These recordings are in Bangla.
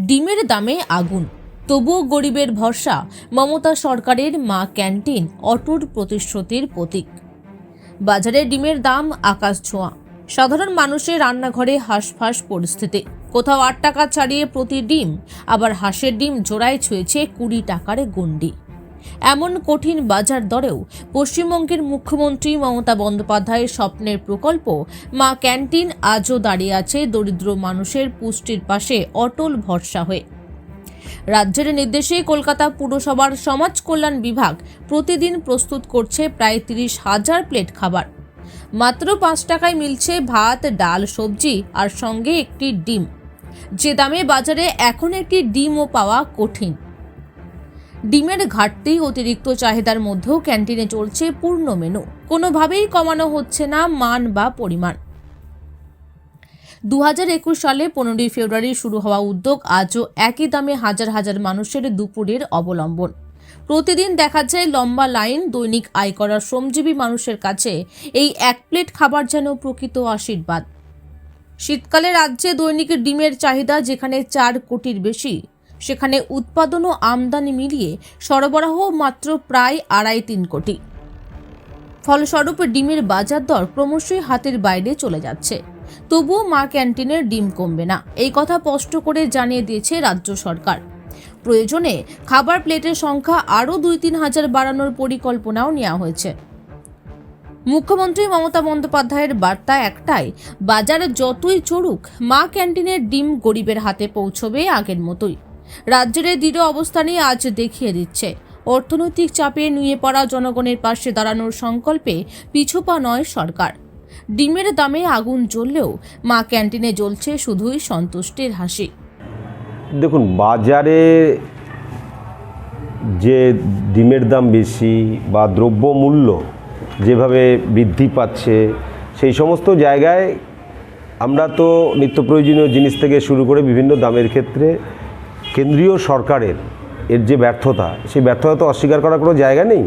ডিমের দামে আগুন, তবুও গরিবের ভরসা মমতা সরকারের মা ক্যান্টিন অটুট প্রতিশ্রুতির প্রতীক। বাজারে ডিমের দাম আকাশ ছোঁয়া, সাধারণ মানুষের রান্নাঘরে হাঁসফাঁস পরিস্থিতি। কোথাও 8 টাকা ছাড়িয়ে প্রতি ডিম, আবার হাঁসের ডিম জোড়ায় ছুঁয়েছে 20 টাকার গণ্ডি। এমন কঠিন বাজার দরেও পশ্চিমবঙ্গের মুখ্যমন্ত্রী মমতা বন্দ্যোপাধ্যায়ের স্বপ্নের প্রকল্প মা ক্যান্টিন আজও দাঁড়িয়ে আছে দরিদ্র মানুষের পুষ্টির পাশে অটল ভরসা হয়ে। রাজ্যের নির্দেশে কলকাতা পুরসভার সমাজ কল্যাণ বিভাগ প্রতিদিন প্রস্তুত করছে প্রায় 30,000 প্লেট খাবার। মাত্র 5 টাকায় মিলছে ভাত, ডাল, সবজি আর সঙ্গে একটি ডিম, যে দামে বাজারে এখন একটি ডিমও পাওয়া কঠিন। ডিমের ঘাটতি, অতিরিক্ত চাহিদার মধ্যেও ক্যান্টিনে চলছে পূর্ণ মেনু। কোনোভাবেই কমানো হচ্ছে না মান বা পরিমাণ। 2021 সালে 15 ফেব্রুয়ারি শুরু হওয়া উদ্যোগ আজও একই দামে হাজার হাজার মানুষের দুপুরের অবলম্বন। প্রতিদিন দেখা যায় লম্বা লাইন। দৈনিক আয় করা শ্রমজীবী মানুষের কাছে এই 1 প্লেট খাবার যেন প্রকৃত আশীর্বাদ। শীতকালে রাজ্যে দৈনিক ডিমের চাহিদা যেখানে 4 কোটির বেশি, সেখানে উৎপাদন ও আমদানি মিলিয়ে সরবরাহ মাত্র প্রায় 2.5-3 কোটি। ফলস্বরূপ ডিমের বাজার দর ক্রমশই হাতের বাইরে চলে যাচ্ছে। তবুও মা ক্যান্টিনের ডিম কমবে না, এই কথা স্পষ্ট করে জানিয়ে দিয়েছে রাজ্য সরকার। প্রয়োজনে খাবার প্লেটের সংখ্যা আরও 2-3 হাজার বাড়ানোর পরিকল্পনাও নেওয়া হয়েছে। মুখ্যমন্ত্রী মমতা বন্দ্যোপাধ্যায়ের বার্তা একটাই, বাজার যতই চড়ুক মা ক্যান্টিনের ডিম গরিবের হাতে পৌঁছবে আগের মতোই। রাজ্যের এই দৃঢ় অবস্থানই আজ দেখিয়ে দিচ্ছে অর্থনৈতিক চাপে নুয়ে পড়া জনগণের পাশে দাঁড়ানোর সংকল্পে পিছুপা নয় সরকার। ডিমের দামে আগুন জ্বললেও মা ক্যান্টিনে জ্বলছে শুধুই সন্তুষ্টির হাসি। দেখুন, বাজারে যে ডিমের দাম বেশি বা দ্রব্যমূল্য যেভাবে বৃদ্ধি পাচ্ছে, সেই সমস্ত জায়গায় আমরা তো নিত্য প্রয়োজনীয় জিনিস থেকে শুরু করে বিভিন্ন দামের ক্ষেত্রে কেন্দ্রীয় সরকারের এর যে ব্যর্থতা, সেই ব্যর্থতা তো অস্বীকার করার কোনো জায়গা নেই।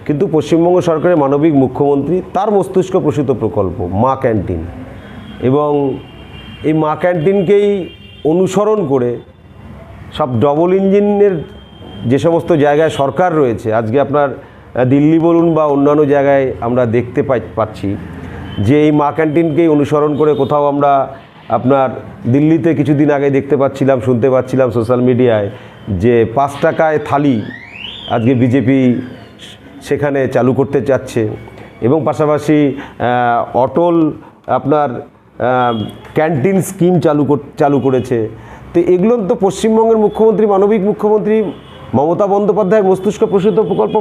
কিন্তু পশ্চিমবঙ্গ সরকারের মানবিক মুখ্যমন্ত্রী তার মস্তিষ্ক প্রসূত প্রকল্প মা ক্যান্টিন, এবং এই মা ক্যান্টিনকেই অনুসরণ করে সব ডবল ইঞ্জিনের যে সমস্ত জায়গায় সরকার রয়েছে, আজকে আপনার দিল্লি বলুন বা অন্যান্য জায়গায় আমরা দেখতে পাচ্ছি যে এই মা ক্যান্টিনকেই অনুসরণ করে কোথাও আমরা আপনার দিল্লিতে কিছুদিন আগে দেখতে পাচ্ছিলাম, শুনতে পাচ্ছিলাম সোশ্যাল মিডিয়ায় যে 5 টাকায় থালি আজকে বিজেপি সেখানে চালু করতে চাচ্ছে, এবং পাশাপাশি অটল আপনার ক্যান্টিন স্কিম চালু করেছে। তো এগুলো তো পশ্চিমবঙ্গের মুখ্যমন্ত্রী, মানবিক মুখ্যমন্ত্রী মমতা বন্দ্যোপাধ্যায়ের মস্তিষ্ক প্রসূত প্রকল্প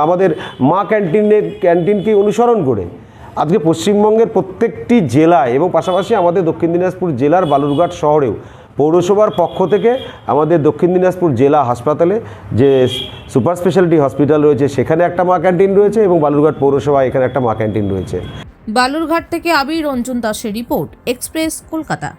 আমাদের মা ক্যান্টিনকে অনুসরণ করে আজকে পশ্চিমবঙ্গের প্রত্যেকটি জেলায় এবং পাশাপাশি আমাদের দক্ষিণ দিনাজপুর জেলার বালুরঘাট শহরেও পৌরসভার পক্ষ থেকে আমাদের দক্ষিণ দিনাজপুর জেলা হাসপাতালে যে সুপার স্পেশালিটি হসপিটাল রয়েছে, সেখানে একটা মা ক্যান্টিন রয়েছে, এবং বালুরঘাট পৌরসভায় এখানে একটা মা ক্যান্টিন রয়েছে। বালুরঘাট থেকে আবির রঞ্জন দাসের রিপোর্ট, এক্সপ্রেস কলকাতা।